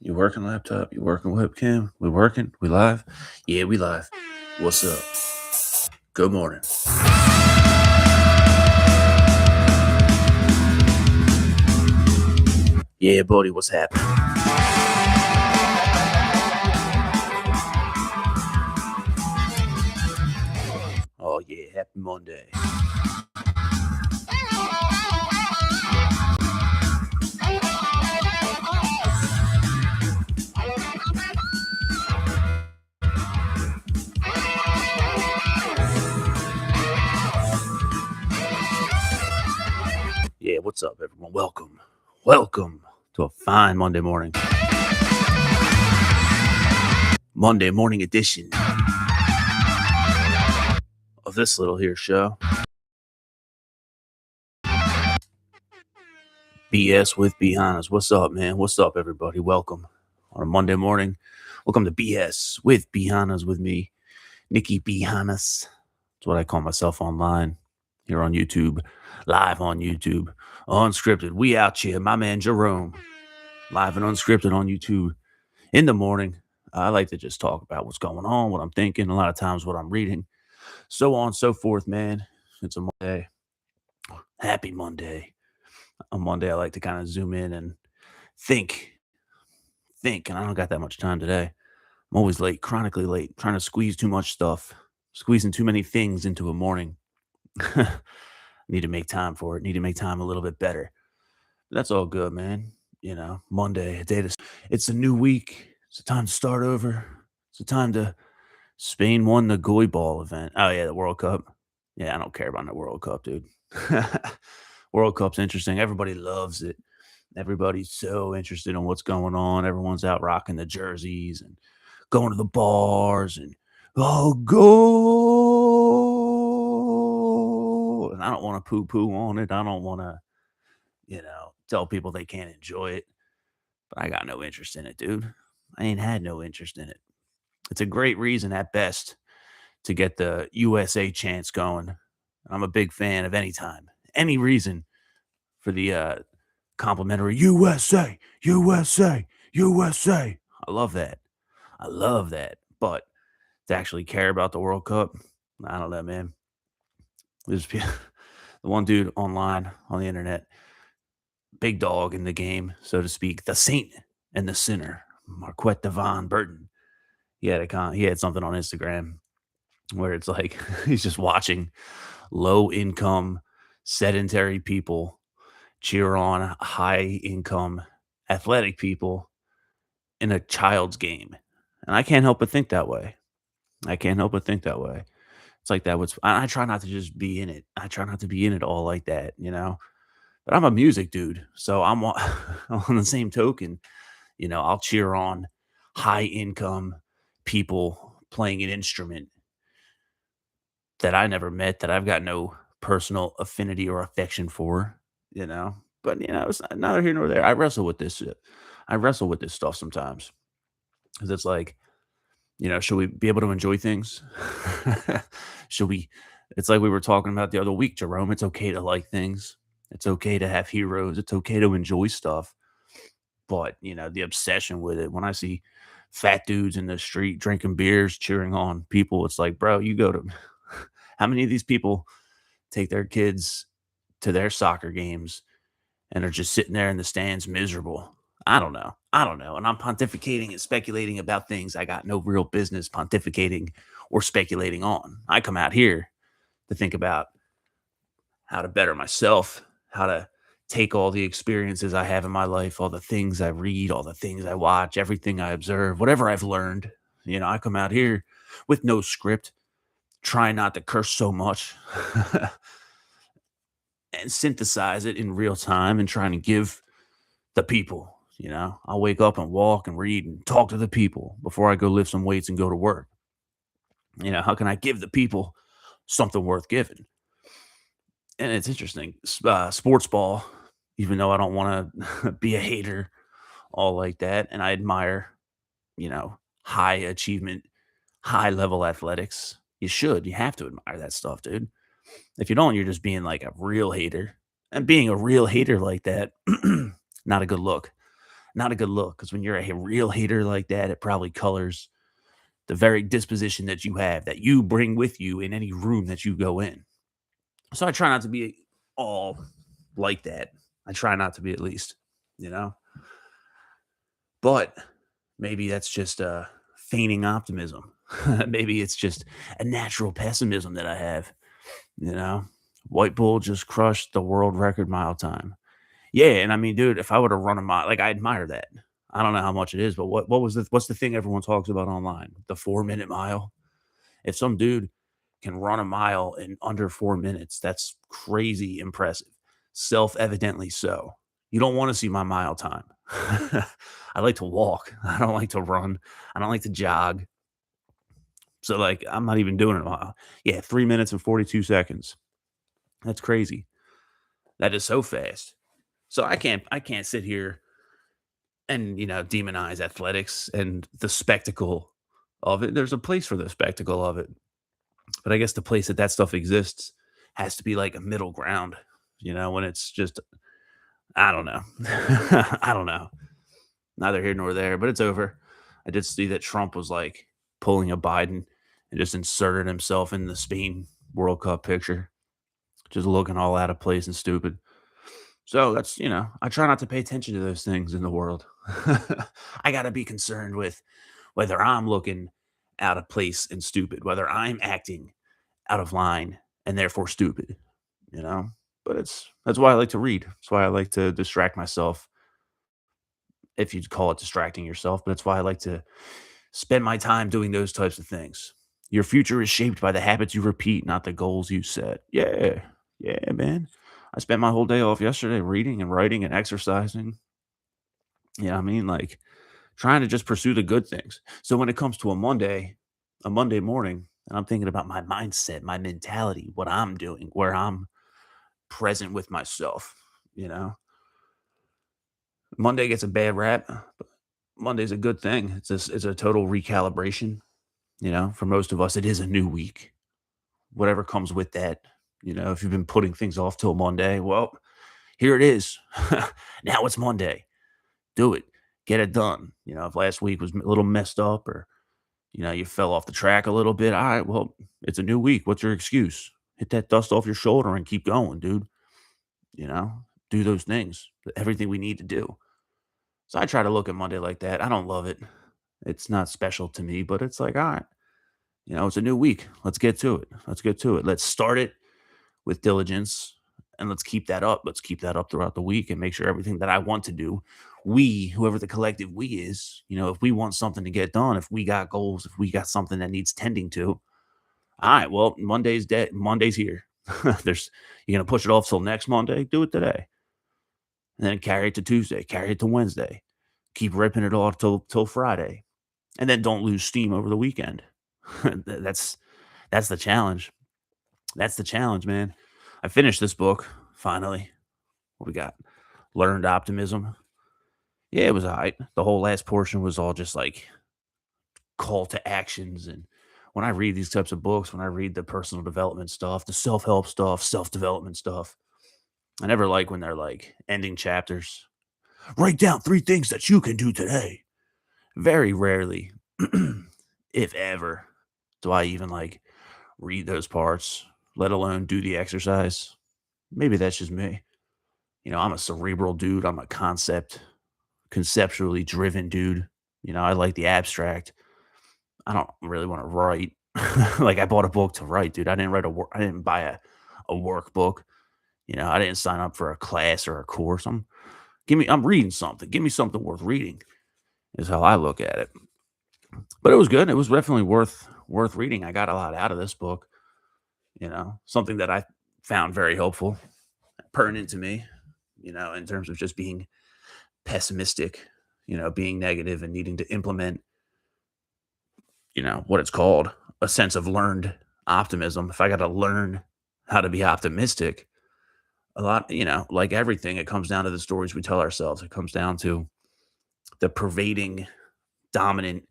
You working laptop? You working webcam? We working? We live? Yeah, we live. What's up? Good morning. Yeah, buddy, what's happening? Oh yeah, happy Monday. Yeah, what's up, everyone? Welcome. Welcome to a fine Monday morning. Monday morning edition of this little here show. BS with Hannas. What's up, man? What's up, everybody? Welcome on a Monday morning. Welcome to BS with Hannas with me, Nikki Hannas. That's what I call myself online here on YouTube, live on YouTube, unscripted. We out here, my man Jerome, live and unscripted on YouTube in the morning. I like to just talk about what's going on, what I'm thinking, a lot of times what I'm reading, so on and so forth, man. It's a Monday. Happy Monday. On Monday, I like to kind of zoom in and think, and I don't got that much time today. I'm always late, chronically late, trying to squeeze too much stuff, squeezing too many things into a morning. Need to make time for it. Need to make time a little bit better. That's all good, man. Monday, a day to. It's a new week. It's a time to start over. It's a time to. Spain won the goy ball event. Oh yeah, the World Cup. Yeah, I don't care about the World Cup, dude. World Cup's interesting. Everybody loves it. Everybody's so interested in what's going on. Everyone's out rocking the jerseys and going to the bars and go. And I don't want to poo poo on it. I don't want to, tell people they can't enjoy it. But I got no interest in it, dude. I ain't had no interest in it. It's a great reason at best to get the USA chants going. I'm a big fan of any reason for the complimentary USA, USA, USA. I love that. I love that. But to actually care about the World Cup, I don't know, man. There's the one dude online on the internet, big dog in the game, so to speak, the saint and the sinner, Marquette Devon Burton. He had something on Instagram where it's like he's just watching low income, sedentary people cheer on high income, athletic people in a child's game. And I can't help but think that way. I can't help but think that way. It's like that. I try not to just be in it. I try not to be in it all like that. But I'm a music dude, so I'm on on the same token. I'll cheer on high income people playing an instrument that I never met, that I've got no personal affinity or affection for, you know. But it's neither here nor there. I wrestle with this shit. I wrestle with this stuff sometimes because it's like, should we be able to enjoy things? should we? It's like we were talking about the other week, Jerome. It's okay to like things. It's okay to have heroes. It's okay to enjoy stuff. But the obsession with it. When I see fat dudes in the street drinking beers, cheering on people, it's like, bro, you go to how many of these people take their kids to their soccer games and are just sitting there in the stands miserable? I don't know. I don't know. And I'm pontificating and speculating about things I got no real business pontificating or speculating on. I come out here to think about how to better myself, how to take all the experiences I have in my life, all the things I read, all the things I watch, everything I observe, whatever I've learned. I come out here with no script, try not to curse so much and synthesize it in real time and trying to give the people. I'll wake up and walk and read and talk to the people before I go lift some weights and go to work. How can I give the people something worth giving? And it's interesting. Sports ball, even though I don't want to be a hater, all like that, and I admire, high achievement, high level athletics. You should. You have to admire that stuff, dude. If you don't, you're just being like a real hater. And being a real hater like that, not a good look. Not a good look because when you're a real hater like that, it probably colors the very disposition that you have, that you bring with you in any room that you go in. So I try not to be all like that. I try not to be, at least, you know? But maybe that's just feigning optimism. Maybe it's just a natural pessimism that I have, you know? White Bull just crushed the world record mile time. Yeah, and I mean, dude, if I were to run a mile, like, I admire that. I don't know how much it is, but what's the thing everyone talks about online? The 4-minute mile? If some dude can run a mile in under 4 minutes, that's crazy impressive. Self-evidently so. You don't wanna see my mile time. I like to walk. I don't like to run. I don't like to jog. So, like, I'm not even doing it a mile. Yeah, 3 minutes and 42 seconds. That's crazy. That is so fast. So I can't sit here and, demonize athletics and the spectacle of it. There's a place for the spectacle of it. But I guess the place that that stuff exists has to be like a middle ground, when it's just, I don't know. I don't know. Neither here nor there, but it's over. I did see that Trump was like pulling a Biden and just inserted himself in the Spain World Cup picture, just looking all out of place and stupid. So that's, I try not to pay attention to those things in the world. I got to be concerned with whether I'm looking out of place and stupid, whether I'm acting out of line and therefore stupid, you know? But that's why I like to read. That's why I like to distract myself, if you'd call it distracting yourself, but that's why I like to spend my time doing those types of things. Your future is shaped by the habits you repeat, not the goals you set. Yeah. Yeah, man. I spent my whole day off yesterday reading and writing and exercising. You know what I mean? Like, trying to just pursue the good things. So when it comes to a Monday morning, and I'm thinking about my mindset, my mentality, what I'm doing, where I'm present with myself, you know. Monday gets a bad rap, but Monday's a good thing. It's a total recalibration, For most of us, it is a new week. Whatever comes with that, if you've been putting things off till Monday, well, here it is. Now it's Monday. Do it. Get it done. If last week was a little messed up, or you fell off the track a little bit. All right, well, it's a new week. What's your excuse? Hit that dust off your shoulder and keep going, dude. You know, do those things, everything we need to do. So I try to look at Monday like that. I don't love it. It's not special to me, but it's like, all right, it's a new week. Let's get to it. Let's get to it. Let's start it with diligence, and let's keep that up. Let's keep that up throughout the week and make sure everything that I want to do, whoever the collective we is, if we want something to get done, if we got goals, if we got something that needs tending to, all right, well, Monday's dead. Monday's here. You're gonna push it off till next Monday. Do it today, and then carry it to Tuesday. Carry it to Wednesday. Keep ripping it off till Friday, and then don't lose steam over the weekend. that's that's the challenge. That's the challenge, man. I finished this book finally. What we got? Learned optimism. Yeah, it was alright. The whole last portion was all just like call to actions. And when I read these types of books, when I read the personal development stuff, the self help stuff, self development stuff, I never like when they're like ending chapters. Write down 3 things that you can do today. Very rarely, if ever, do I even like read those parts, let alone do the exercise. Maybe that's just me. I'm a cerebral dude. I'm a conceptually driven dude. I like the abstract. I don't really want to write. Like, I bought a book to write, dude. I didn't buy a workbook. I didn't sign up for a class or a course. I'm reading something. Give me something worth reading is how I look at it. But it was good. It was definitely worth reading. I got a lot out of this book, something that I found very helpful, pertinent to me, in terms of just being pessimistic, being negative and needing to implement, what it's called, a sense of learned optimism. If I got to learn how to be optimistic, a lot, like everything, it comes down to the stories we tell ourselves. It comes down to the pervading, dominant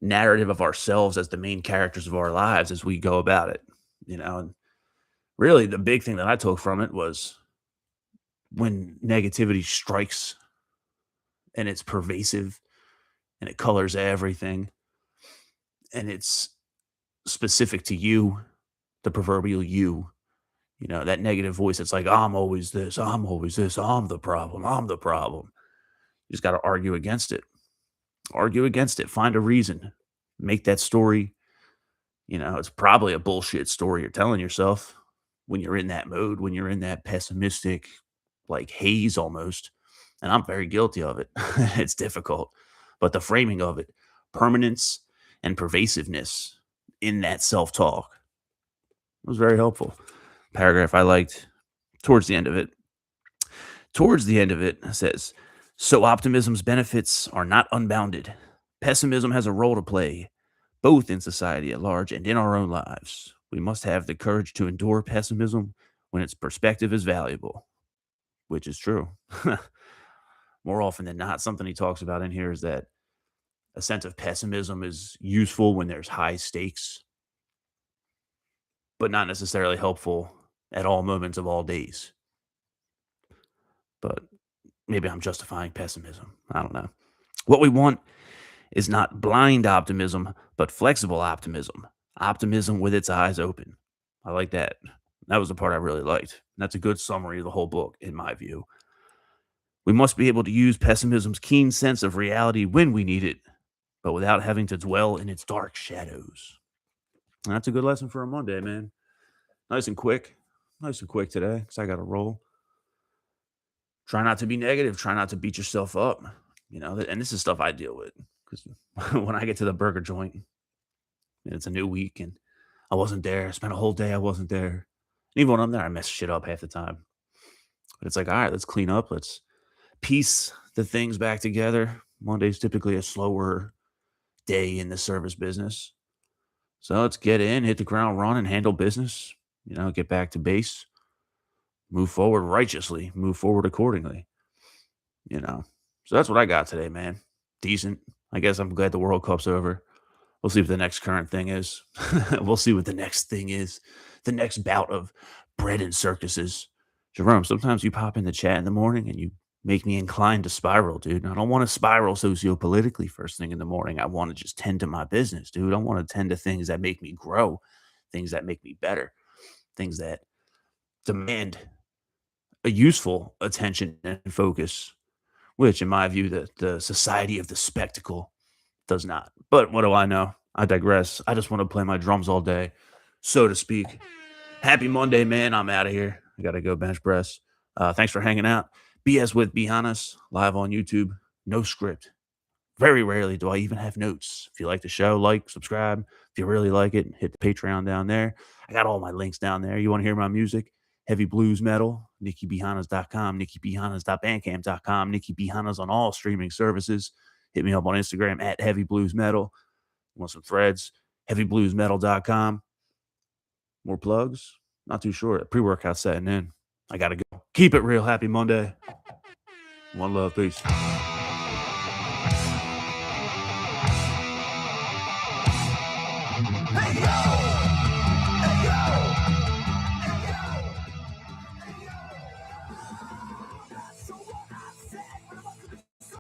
narrative of ourselves as the main characters of our lives as we go about it, And really, the big thing that I took from it was when negativity strikes and it's pervasive and it colors everything and it's specific to you, the proverbial you. You know, that negative voice that's like, I'm always this, I'm always this, I'm the problem, I'm the problem. You just got to argue against it. Argue against it. Find a reason. Make that story. You know, it's probably a bullshit story you're telling yourself when you're in that mode, when you're in that pessimistic, like haze almost. And I'm very guilty of it. It's difficult. But the framing of it, permanence and pervasiveness in that self talk was very helpful. Paragraph I liked towards the end of it. Towards the end of it says, so optimism's benefits are not unbounded. Pessimism has a role to play, both in society at large and in our own lives. We must have the courage to endure pessimism when its perspective is valuable, which is true. More often than not, something he talks about in here is that a sense of pessimism is useful when there's high stakes, but not necessarily helpful at all moments of all days. But maybe I'm justifying pessimism. I don't know. What we want is not blind optimism, but flexible optimism. Optimism with its eyes open. I like that. That was the part I really liked. That's a good summary of the whole book, in my view. We must be able to use pessimism's keen sense of reality when we need it, but without having to dwell in its dark shadows. And that's a good lesson for a Monday, man. Nice and quick. Nice and quick today, because I got to roll. Try not to be negative. Try not to beat yourself up. You know, and this is stuff I deal with. Because when I get to the burger joint, and it's a new week, and I wasn't there. I spent a whole day I wasn't there. And even when I'm there, I mess shit up half the time. But it's like, all right, let's clean up. Let's piece the things back together. Monday's typically a slower day in the service business. So let's get in, hit the ground running, handle business, you know, get back to base, move forward righteously, move forward accordingly, you know. So that's what I got today, man. Decent. I guess I'm glad the World Cup's over. We'll see what the next current thing is. We'll see what the next thing is. The next bout of bread and circuses. Jerome, sometimes you pop in the chat in the morning and you make me inclined to spiral, dude. I don't want to spiral sociopolitically first thing in the morning. I want to just tend to my business, dude. I want to tend to things that make me grow, things that make me better, things that demand a useful attention and focus, which, in my view, the society of the spectacle does not. But what do I know? I digress. I just want to play my drums all day, so to speak. Happy Monday, man. I'm out of here. I got to go bench press. Thanks for hanging out. BS with Hannas, live on YouTube. No script. Very rarely do I even have notes. If you like the show, like, subscribe. If you really like it, hit the Patreon down there. I got all my links down there. You want to hear my music? Heavy blues metal, NikkiBHannas.com, NikkiBHannas.bandcamp.com, NikkiBHannas on all streaming services. Hit me up on Instagram at Heavy Blues Metal. Want some threads? HeavyBluesMetal.com. More plugs? Not too sure. Pre-workout setting in. I got to go. Keep it real. Happy Monday. One love. Peace. Hey, yo!